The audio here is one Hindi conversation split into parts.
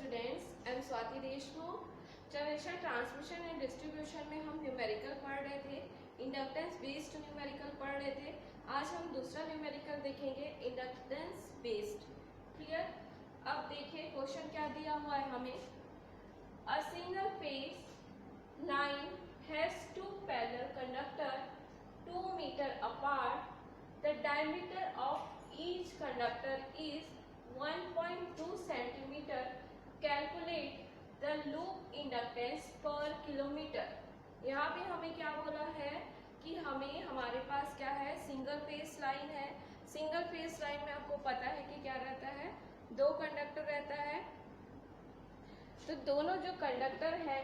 Students, I am Swati Deshmukh. Generation transmission and distribution में हम न्यूमेरिकल पढ़ रहे थे, इंडक्टेंस बेस्ड न्यूमेरिकल पढ़ रहे थे। आज हम दूसरा न्यूमेरिकल देखेंगे, इंडक्टेंस बेस्ड। क्लियर? अब देखिए क्वेश्चन क्या दिया हुआ है हमें। A single phase line has two parallel conductor 2 meter apart. The diameter of each conductor is 1.2 centimeter. Calculate the loop inductance per kilometer. यहाँ पे हमें क्या बोला है कि हमें हमारे पास क्या है, सिंगल फेस लाइन है। सिंगल फेस लाइन में आपको पता है कि क्या रहता है, दो कंडक्टर रहता है। तो दोनों जो कंडक्टर है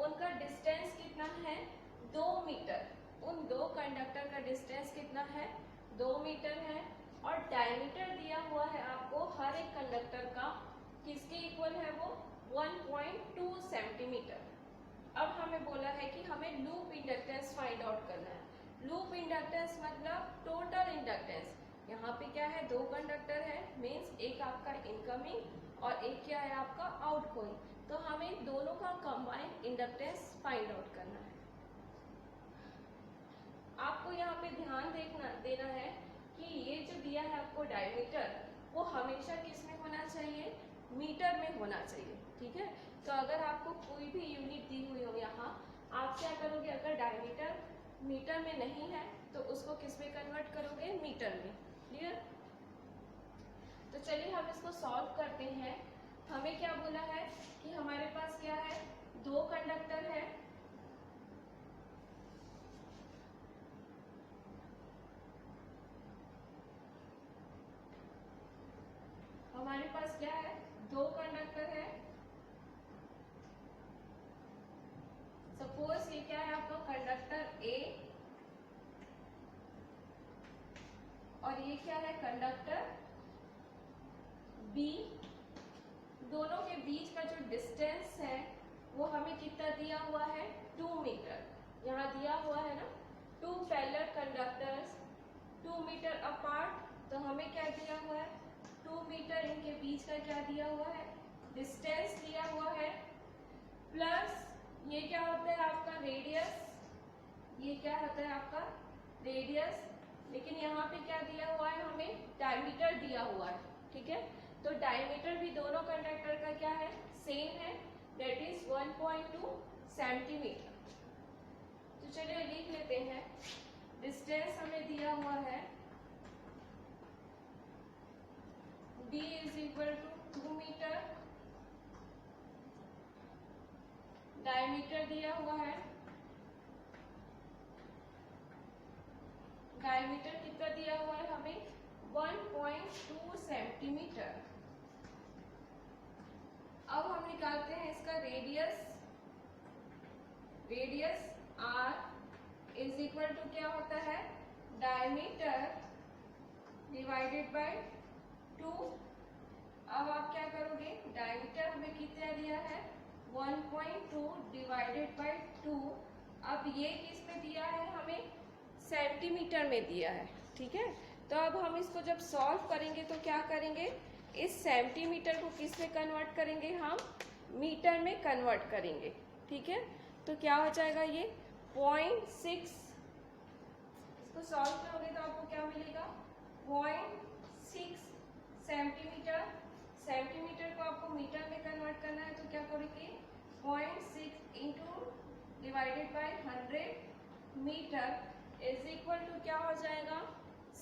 उनका डिस्टेंस कितना है, 2 मीटर। उन दो कंडक्टर का डिस्टेंस कितना है, 2 मीटर है। और डायमीटर दिया हुआ है आपको हर एक कंडक्टर का, किसके इक्वल है वो, 1.2 सेंटीमीटर। अब हमें बोला है कि हमें लूप इंडक्टेंस फाइंड आउट करना है। लूप इंडक्टेंस मतलब टोटल इंडक्टेंस। यहाँ पे क्या है, दो कंडक्टर है, मीन्स एक आपका इनकमिंग और एक क्या है आपका आउटगोइंग। तो हमें दोनों का कंबाइंड इंडक्टेंस फाइंड आउट करना है। आपको यहाँ पे ध्यान देना है कि ये जो दिया है आपको डायमीटर, वो हमेशा किस में होना चाहिए, मीटर में होना चाहिए। ठीक है, तो अगर आपको कोई भी यूनिट दी हुई हो यहाँ, आप क्या करोगे, अगर डायमीटर मीटर में नहीं है तो उसको किस में कन्वर्ट करोगे, मीटर में। क्लियर? तो चलिए हम इसको सॉल्व करते हैं। हमें क्या बोला है कि हमारे पास क्या है, दो कंडक्टर है। हमारे पास क्या है, दो कंडक्टर है। सपोज ये क्या है आपका कंडक्टर ए और ये क्या है कंडक्टर बी। दोनों के बीच का जो डिस्टेंस है वो हमें कितना दिया हुआ है, 2 मीटर। यहाँ दिया हुआ है ना, 2 पैरेलल कंडक्टर्स 2 मीटर अपार्ट। तो हमें क्या दिया हुआ है, 2 मीटर। इनके बीच का क्या दिया हुआ है, डिस्टेंस दिया हुआ है। प्लस ये क्या होता है आपका रेडियस, ये क्या होता है आपका रेडियस। लेकिन यहाँ पे क्या दिया हुआ है, हमें डायमीटर दिया हुआ है। ठीक है, तो डायमीटर भी दोनों कंडक्टर का क्या है, सेम है, दैट इज 1.2 सेंटीमीटर। तो चलिए लिख लेते हैं। डिस्टेंस हमें दिया हुआ है d is equal to 2 metre. Diameter दिया हुआ है, डायमीटर कितना दिया हुआ है हमें, 1.2 सेंटीमीटर। अब हम निकालते हैं इसका radius. Radius r is equal to क्या होता है, डायमीटर डिवाइडेड बाय 2। अब आप क्या करोगे, डायमीटर हमें कितना दिया है, 1.2 डिवाइडेड बाय 2। अब ये किस में दिया है, हमें सेंटीमीटर में दिया है। ठीक है, तो अब हम इसको जब सॉल्व करेंगे तो क्या करेंगे, इस सेंटीमीटर को किस में कन्वर्ट करेंगे, हम मीटर में कन्वर्ट करेंगे। ठीक है, तो क्या हो जाएगा ये 0.6। इसको सॉल्व करोगे तो आपको क्या मिलेगा, 0.6 सेंटीमीटर। सेंटीमीटर को आपको मीटर में कन्वर्ट करना है, तो क्या करोगे, 0.6 into divided by 100 metre is equal to क्या हो जाएगा,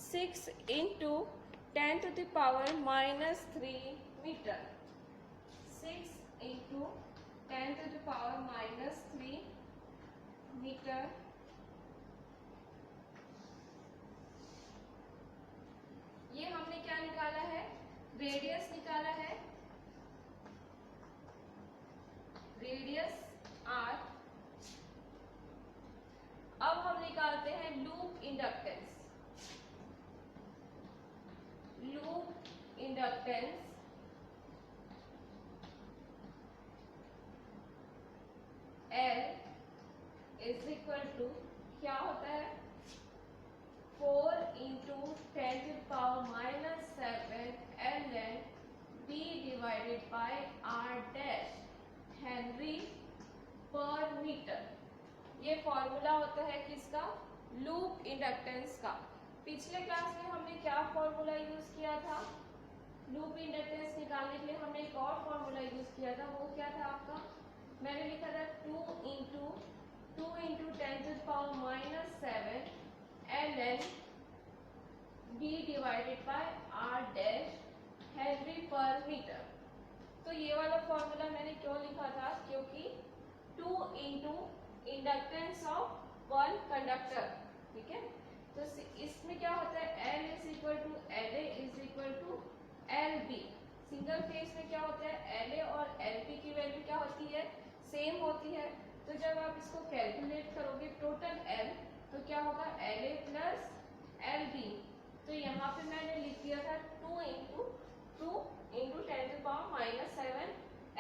6 into 10 to the power -3 metre. 6 into 10 to the power -3 metre. ये हमने क्या निकाला है, रेडियस निकाला है, रेडियस r। अब हम निकालते हैं loop inductance. Loop inductance L is equal to क्या होता है, 4 into 10 to the power -7 ln b divided by r R dash henry per metre. ये फॉर्मूला होता है किसका? लूप इंडक्टेंस का। पिछले क्लास में हमने क्या फॉर्मूला यूज किया था? लूप इंडक्टेंस निकालने के लिए हमने एक और फॉर्मूला यूज किया था, वो क्या था आपका? मैंने लिखा था 2 into 10⁻⁻7 ln d divided by r dash henry per metre. तो ये वाला फॉर्मूला मैंने क्यों लिखा था? क्योंकि 2 into inductance of one conductor, ठीक है। तो इसमें क्या होता है? L is equal to L A is equal to L B. Single phase में क्या होता है? एल ए और एल बी की वैल्यू क्या होती है? सेम होती है। तो जब आप इसको कैलकुलेट करोगे टोटल एल, तो क्या होगा? L A plus L B. तो यहाँ पे मैंने लिख दिया था 2 into 10⁻⁻7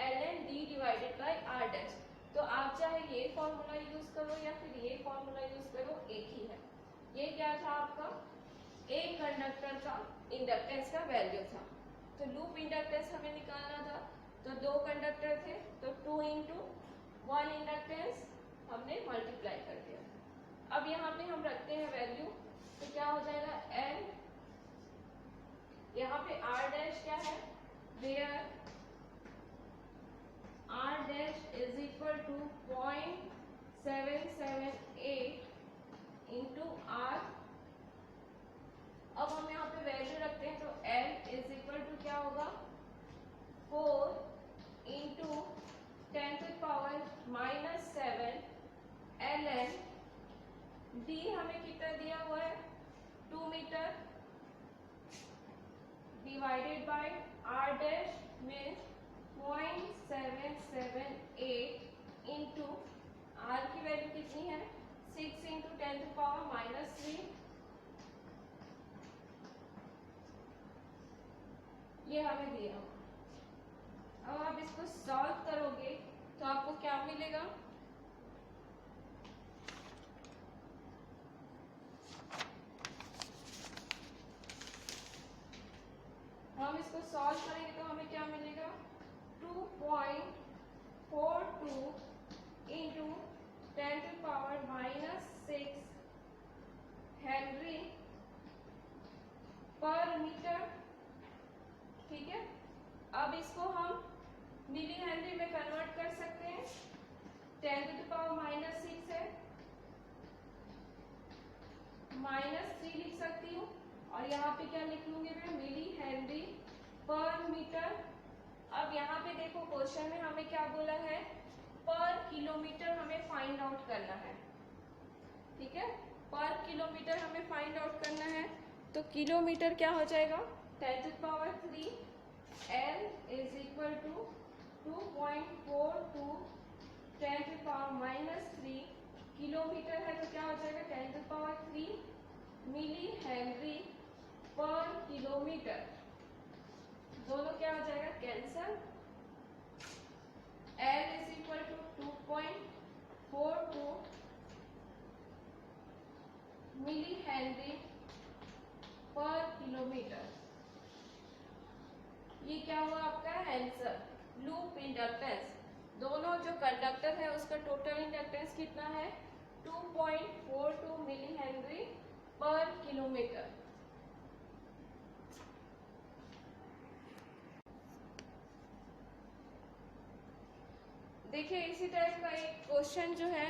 ln d divided by r dash. तो आप चाहे ये फॉर्मूला यूज करो या फिर ये फॉर्मूला यूज करो, एक ही है। ये क्या था आपका? एक कंडक्टर का इंडक्टेंस का वैल्यू था। तो लूप इंडक्टेंस हमें निकालना था, तो दो कंडक्टर थे, तो 2 इंटू 1 इंडक्टेंस हमने मल्टीप्लाई कर दिया। अब यहाँ पे हम रखते हैं वैल्यू, तो क्या हो जाएगा? एल, यहाँ पे आर डैश क्या है? Where R dash is equal to 0.778 into R. अब हम यहाँ पे वैल्यू रखते हैं, तो L इज इक्वल टू क्या होगा? 4 इंटू 10⁻⁻7 ln d हमें कितना दिया हुआ है? 2 metre divided by r dash में 0.778 इंटू r की वैल्यू कितनी है? 6 इंटू 10⁻⁻3। ये हमें दिया। अब आप इसको सॉल्व करोगे तो आपको क्या मिलेगा? हम इसको सॉल्व करेंगे तो हमें क्या मिलेगा? 2.42 इंटू 10⁻⁻6 हेनरी पर मीटर, ठीक है। अब इसको हम मिली हेनरी में कन्वर्ट कर सकते हैं। 10⁻⁻6 है, -3 लिख सकती हूँ, और यहाँ पे क्या लिख लूंगी मैं? मिली हेनरी पर मीटर। अब यहाँ पे देखो क्वेश्चन में हमें क्या बोला है? पर किलोमीटर हमें फाइंड आउट करना है, ठीक है। पर किलोमीटर हमें फाइंड आउट करना है, तो किलोमीटर क्या हो जाएगा? 10⁻3 L is equal to 2.42 10⁻⁻3 kilometre है, तो क्या हो जाएगा? 10⁻3 मिली हेनरी पर किलोमीटर। दोनों क्या हो जाएगा? Cancel. L is equal to 2.42 milli henry per kilometre. ये क्या हुआ आपका आंसर? Loop inductance. दोनों जो कंडक्टर है उसका टोटल इंडक्टेंस कितना है? 2.42 मिली हेनरी पर किलोमीटर। देखिए इसी टाइप का एक क्वेश्चन जो है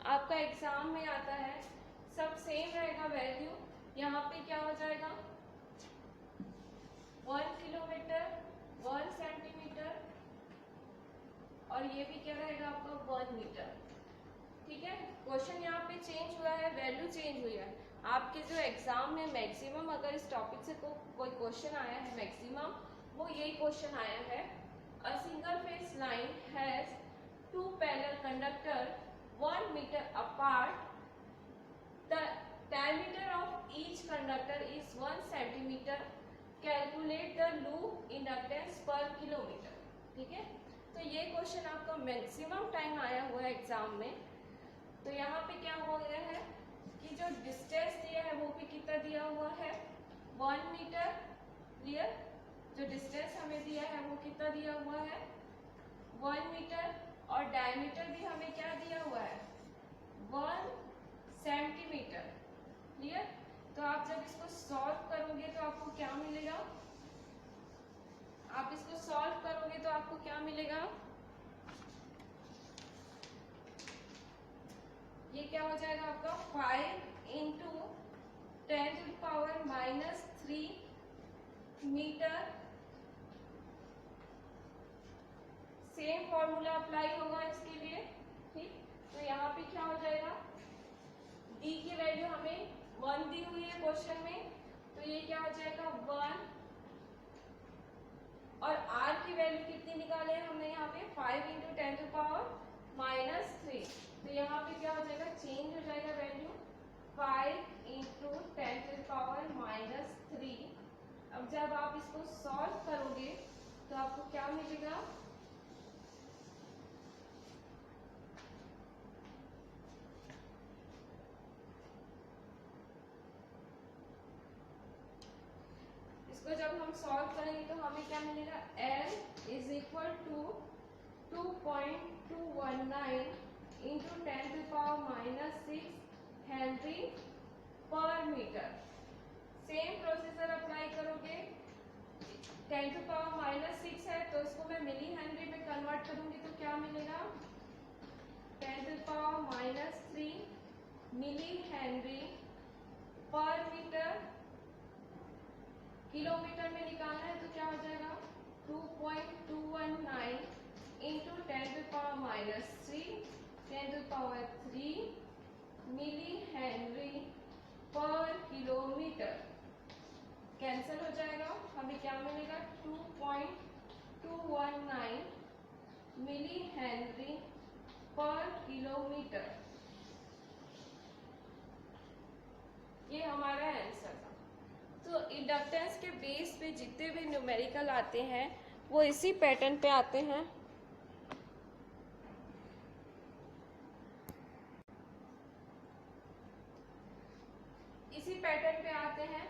आपका एग्जाम में आता है, सब सेम रहेगा वैल्यू। यहाँ पे क्या हो जाएगा? 1 किलोमीटर 1 सेंटीमीटर, और ये भी क्या रहेगा आपका? 1 मीटर, ठीक है। क्वेश्चन यहाँ पे चेंज हुआ है, वैल्यू चेंज हुई है। आपके जो एग्जाम में मैक्सिमम अगर इस टॉपिक से कोई क्वेश्चन आया है, मैक्सिमम वो यही क्वेश्चन आया है। A single phase line has 2 parallel conductor 1 metre apart, the diameter of each conductor is 1 centimeter, calculate the loop inductance per kilometer, ठीक है। तो ये क्वेश्चन आपका मैक्सिमम टाइम आया हुआ है एग्जाम में। तो यहाँ पे क्या हो गया है कि जो डिस्टेंस दिया है वो भी कितना दिया हुआ है? 1 मीटर। क्लियर? जो डिस्टेंस हमें दिया है वो कितना दिया हुआ है? 1 मीटर और डायमीटर भी हमें क्या दिया हुआ है 1 सेंटीमीटर। क्लियर। तो आप जब इसको सॉल्व करोगे तो आपको क्या मिलेगा, आप इसको सॉल्व करोगे तो आपको क्या मिलेगा, ये क्या हो जाएगा आपका 5 इंटू 10⁻³ मीटर। सेम फॉर्मूला अप्लाई होगा इसके लिए। ठीक, तो यहाँ पे क्या हो जाएगा, डी की वैल्यू हमें 1 दी हुई है क्वेश्चन में, तो ये क्या हो जाएगा 1, और आर की वैल्यू कितनी निकाले हैं हमने यहाँ पे 5 इंटू 10⁻³ तो यहाँ पे क्या हो जाएगा, चेंज हो जाएगा वैल्यू 5 इंटू 10⁻³ अब जब आप इसको सॉल्व करोगे तो आपको क्या मिलेगा, इसको जब हम सॉल्व करेंगे तो हमें क्या मिलेगा, L is equal to 2.219 into 10⁻⁻6 henry per metre. Same procedure apply करोगे, 10⁻⁻6 है तो इसको मैं मिली हेनरी में कन्वर्ट करूंगी तो क्या मिलेगा 10⁻³ मिली हेनरी पर मीटर। किलोमीटर में निकालना है तो क्या हो जाएगा 2.219 इंटू 10⁻³ मिली हेनरी पर किलोमीटर। कैंसिल हो जाएगा, हमें क्या मिलेगा 2.219 मिली हेनरी पर किलोमीटर। ये हमारा आंसर था। तो इंडक्टेंस के बेस पे जितने भी न्यूमेरिकल आते हैं वो इसी पैटर्न पे आते हैं। इसी पैटर्न पे आते हैं।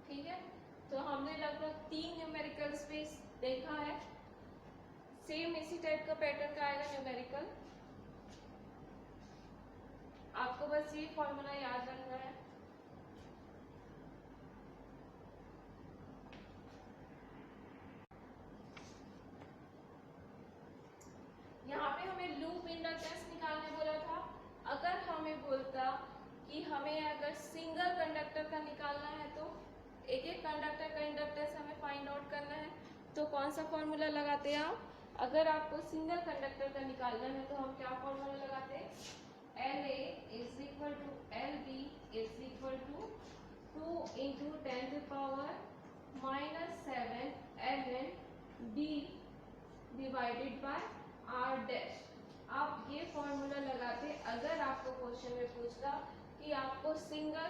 ठीक है, तो हमने लगभग 3 न्यूमेरिकल्स पे देखा है। सेम इसी टाइप का पैटर्न का आएगा न्यूमेरिकल। आपको बस ये फॉर्मूला याद रखना है। यहाँ पे हमें लूप इंडक्टेंस निकालने बोला था। अगर हमें बोलता कि हमें अगर सिंगल कंडक्टर का निकालना है तो एक एक कंडक्टर का इंडक्टेंस हमें फाइंड आउट करना है, तो कौन सा फॉर्मूला लगाते हैं आप। अगर आपको सिंगल कंडक्टर का निकालना है तो हम क्या फॉर्मूला लगाते हैं, LA is equal to LB is equal to 2 into 10⁻⁻7 ln D divided by R dash. आप ये फॉर्मूला लगाते अगर आपको क्वेश्चन में पूछता कि आपको सिंगल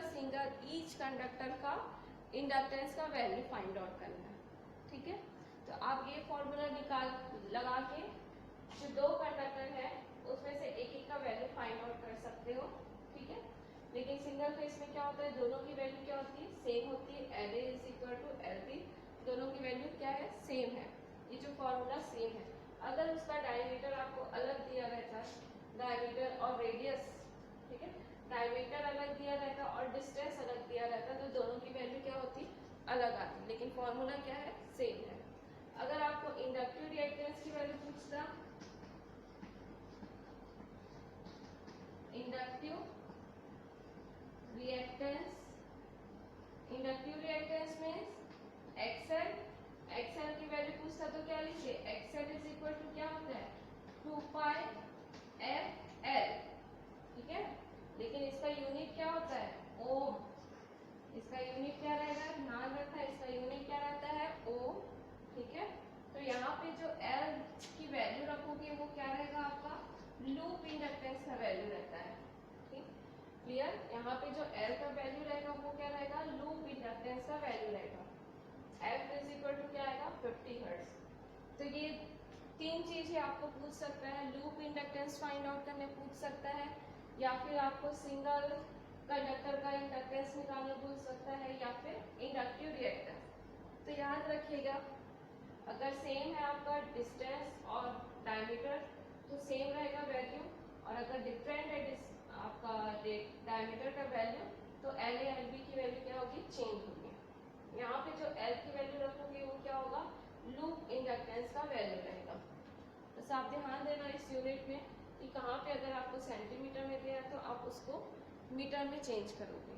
ईच कंडक्टर का इंडक्टेंस का वैल्यू फाइंड आउट करना है। ठीक है, तो आप ये फॉर्मूला लगा के जो 2 कंडक्टर है उसमें से एक एक का वैल्यू फाइंड आउट कर सकते हो। ठीक है, लेकिन सिंगल केस में क्या होता है, दोनों की वैल्यू क्या होती है, सेम होती है। LA is equal to LB, दोनों की वैल्यू क्या है, सेम है। ये जो फॉर्मूला सेम है। अगर उसका डायमीटर आपको अलग दिया रहता है, डायमीटर और रेडियस, ठीक है, डायमीटर अलग दिया रहता और डिस्टेंस अलग दिया रहता तो दोनों की वैल्यू क्या होती, अलग आती, लेकिन फॉर्मूला क्या है, सेम है। अगर आपको इंडक्टिव रिएक्टेंस की वैल्यू पूछता, इंडक्टिव रिएक्टेंस में एक्सएल की वैल्यू पूछता तो क्या लिखिए, एक्सएल इज इक्वल टू क्या होता है 2πfl। ठीक है, लेकिन इसका यूनिट क्या होता है, ओम। इसका यूनिट क्या रहेगा, ध्यान रखना, इसका यूनिट क्या रहता है, ओम। ठीक है, तो यहाँ पे जो L की वैल्यू रखोगे वो क्या रहेगा आपका, लूप इंडक्टेंस का वैल्यू रहता है। ठीक, क्लियर। यहाँ पे जो L का वैल्यू रहेगा वो क्या रहेगा, लूप इंडक्टेंस का वैल्यू रहेगा। F इज इक्वल टू क्या आएगा 50 हर्ट्ज। तो ये 3 चीजें आपको पूछ सकता है, लूप इंडक्टेंस फाइंड आउट करने पूछ सकता है, या फिर आपको सिंगल कंडक्टर का इंडक्टेंस निकालने पूछ सकता है, या फिर इंडक्टिव रिएक्टेंस। तो याद रखिएगा, अगर सेम है आपका डिस्टेंस और डायमीटर तो सेम रहेगा वैल्यू, और अगर डिफरेंट है आपका डायमीटर का वैल्यू तो एल ए एल बी की वैल्यू क्या होगी, चेंज होगी। यहाँ पे जो एल की वैल्यू रखोगे वो क्या होगा, लूप इंडक्टेंस का वैल्यू रहेगा। बस आप ध्यान देना इस यूनिट में कि कहाँ पे अगर आपको सेंटीमीटर में दिया तो आप उसको मीटर में चेंज करोगे।